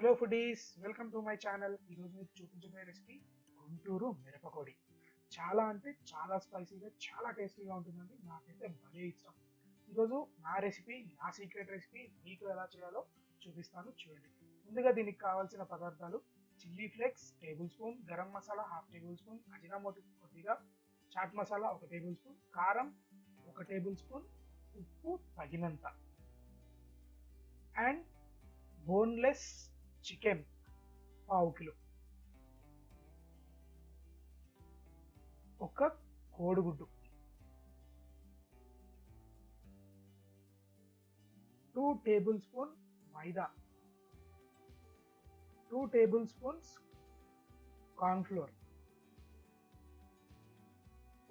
Hello foodies, welcome to my channel. ఈరోజు మీకు చూపించబోయే రెసిపీ గుంటూరు మిరప పొడి. చాలా అంటే చాలా స్పైసీగా, చాలా టేస్టీగా ఉంటుందండి. నాకైతే భలే ఇష్టం. ఈరోజు నా రెసిపీ, నా సీక్రెట్ రెసిపీ మీకు ఎలా చేయాలో చూపిస్తాను, చూడండి. ముందుగా దీనికి కావాల్సిన పదార్థాలు: chilli flakes table spoon, garam masala half table spoon, Ajinomoto కొద్దిగా, చాట్ మసాలా 1 టేబుల్ స్పూన్, కారం 1 టేబుల్ స్పూన్, ఉప్పు తగినంత, అండ్ బోన్లెస్ చికెన్ 1/2 కిలో, ఒక కోడిగుడ్డు, 2 టేబుల్ స్పూన్ మైదా, 2 table spoons corn flour,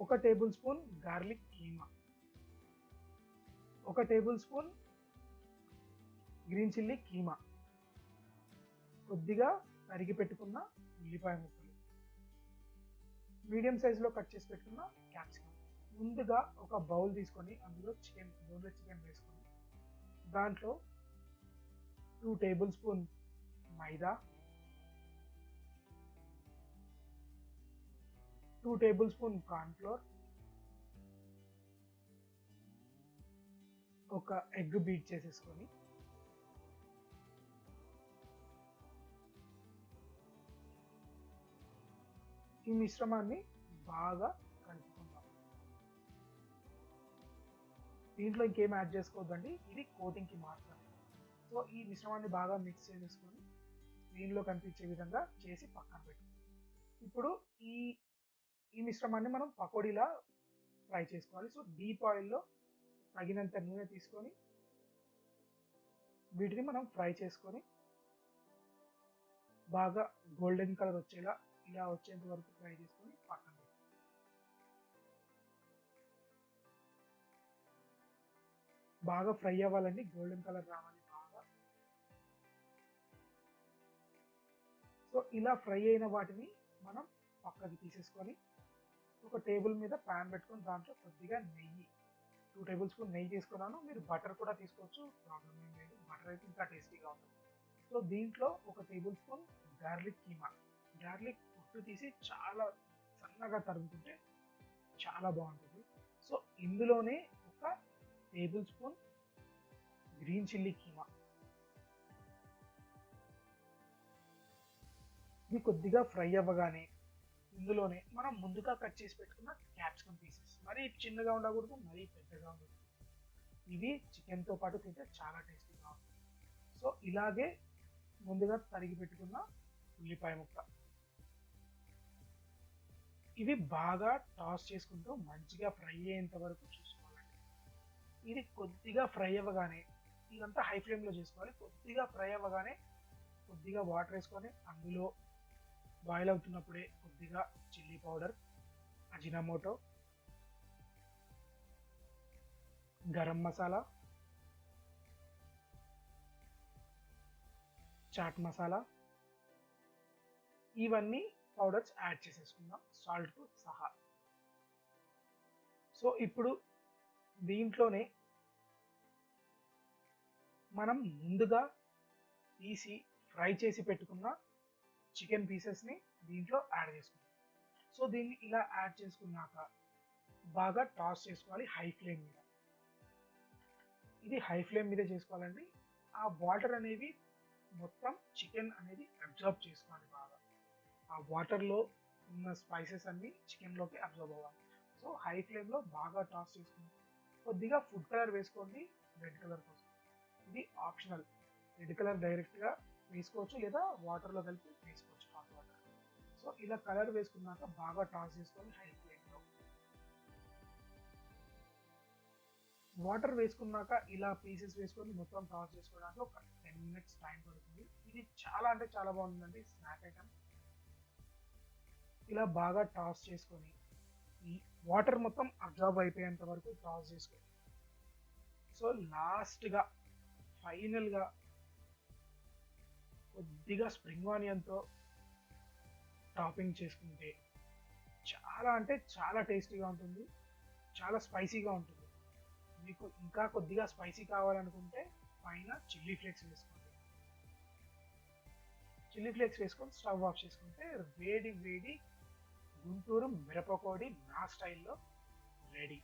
1 table spoon garlic keema, 1 table spoon green chilli keema, కొద్దిగా తరిగి పెట్టుకున్న ఉల్లిపాయ ముక్కలు, మీడియం సైజులో కట్ చేసి పెట్టుకున్న క్యాప్సికమ్. ముందుగా ఒక బౌల్ తీసుకొని అందులో బోన్లెస్ చికెన్ వేసుకొని దాంట్లో 2 టేబుల్ స్పూన్ మైదా, 2 టేబుల్ స్పూన్ కార్న్ ఫ్లోర్, ఒక ఎగ్ బీట్ చేసేసుకొని ఈ మిశ్రమాన్ని బాగా కలుపుకుందాం. దీంట్లో ఇంకేం యాడ్ చేసుకోవద్దండి, ఇది కోటింగ్కి మాత్రమే. సో ఈ మిశ్రమాన్ని బాగా మిక్స్ చేసేసుకొని దీనిలో కనిపించే విధంగా చేసి పక్కన పెట్టుకుందాం. ఇప్పుడు ఈ మిశ్రమాన్ని మనం పకోడీలా ఫ్రై చేసుకోవాలి. సో డీప్ ఆయిల్లో తగినంత నూనె తీసుకొని వీటిని మనం ఫ్రై చేసుకొని బాగా గోల్డెన్ కలర్ వచ్చేలా ఇలా వచ్చేంత వరకు ఫ్రై చేసుకొని పక్కన పెట్టుకోవాలి. బాగా ఫ్రై అవ్వాలండి, గోల్డెన్ కలర్ రావాలి బాగా. సో ఇలా ఫ్రై అయిన వాటిని మనం పక్కకి తీసేసుకొని ఒక టేబుల్ మీద ప్యాన్ పెట్టుకొని దాంట్లో కొద్దిగా నెయ్యి, 2 టేబుల్ స్పూన్ నెయ్యి తీసుకున్నాను. మీరు బటర్ కూడా తీసుకోవచ్చు, ప్రాబ్లం ఏం లేదు. బటర్ అయితే ఇంకా టేస్టీగా ఉంటుంది. సో దీంట్లో 1 table spoon garlic keema. Garlic పొట్టు తీసి చాలా సన్నగా తరుగుతుంటే చాలా బాగుంటుంది. సో ఇందులోనే 1 table spoon green chilli keema. ఇది కొద్దిగా ఫ్రై అవ్వగానే ఇందులోనే మనం ముందుగా కట్ చేసి పెట్టుకున్న క్యాప్సికమ్ పీసెస్. మరీ చిన్నగా ఉండకూడదు, మరీ పెద్దగా ఉండకూడదు. ఇవి చికెన్తో పాటు తింటే చాలా టేస్టీగా ఉంటుంది. సో ఇలాగే ముందుగా తరిగి పెట్టుకున్న ఉల్లిపాయ ముక్క, ఇవి బాగా టాస్ చేసుకుంటూ మంచిగా ఫ్రై అయ్యేంత వరకు చూసుకోవాలండి. ఇది కొద్దిగా ఫ్రై అవ్వగానే, ఇదంతా హై ఫ్లేమ్లో చేసుకోవాలి. కొద్దిగా ఫ్రై అవ్వగానే కొద్దిగా వాటర్ వేసుకొని అందులో బాయిల్ అవుతున్నప్పుడే కొద్దిగా chilli powder, Ajinomoto, garam masala, chaat masala, ఇవన్నీ పౌడర్స్ యాడ్ చేసేసుకుందాం సాల్ట్తో సహా. సో ఇప్పుడు దీంట్లోనే మనం ముందుగా తీసి ఫ్రై చేసి పెట్టుకున్న చికెన్ పీసెస్ని దీంట్లో యాడ్ చేసుకుందాం. సో దీన్ని ఇలా యాడ్ చేసుకున్నాక బాగా టాస్ చేసుకోవాలి హై ఫ్లేమ్ మీద. ఇది హై ఫ్లేమ్ మీద చేసుకోవాలండి. ఆ వాటర్ అనేవి మొత్తం చికెన్ అనేది అబ్జర్వ్ చేసుకోవాలి బాగా. ఆ వాటర్లో ఉన్న స్పైసెస్ అన్ని చికెన్లోకి అబ్జర్వ్ అవ్వాలి. సో హై ఫ్లేమ్లో బాగా టాస్ చేసుకుందాం. కొద్దిగా ఫుడ్ కలర్ వేసుకోండి, రెడ్ కలర్ కోసం. ఇది ఆప్షనల్. రెడ్ కలర్ డైరెక్ట్గా వేసుకోవచ్చు లేదా వాటర్లో కలిపి వేసుకోవచ్చు, హాట్ వాటర్. సో ఇలా కలర్ వేసుకున్నాక బాగా టాస్ చేసుకొని హై ఫ్లేమ్లో వాటర్ వేసుకున్నాక ఇలా పీసెస్ వేసుకొని మొత్తం టాస్ చేసుకోవడానికి ఒక 10 minutes టైం పడుతుంది. ఇది చాలా అంటే చాలా బాగుంటుందండి స్నాక్ ఐటమ్. ఇలా బాగా టాస్ చేసుకొని ఈ వాటర్ మొత్తం అబ్జర్వ్ అయిపోయేంత వరకు టాస్ చేసుకొని, సో లాస్ట్గా ఫైనల్గా కొద్దిగా స్ప్రింగ్ ఆనియన్తో టాపింగ్ చేసుకుంటే చాలా అంటే చాలా టేస్టీగా ఉంటుంది, చాలా స్పైసీగా ఉంటుంది. మీకు ఇంకా కొద్దిగా స్పైసీ కావాలనుకుంటే పైన చిల్లీ ఫ్లేక్స్ వేసుకోండి. చిల్లీ ఫ్లేక్స్ వేసుకొని స్టవ్ ఆఫ్ చేసుకుంటే వేడి వేడి గుంటూరు మిరపకోడి నా స్టైల్లో రెడీ.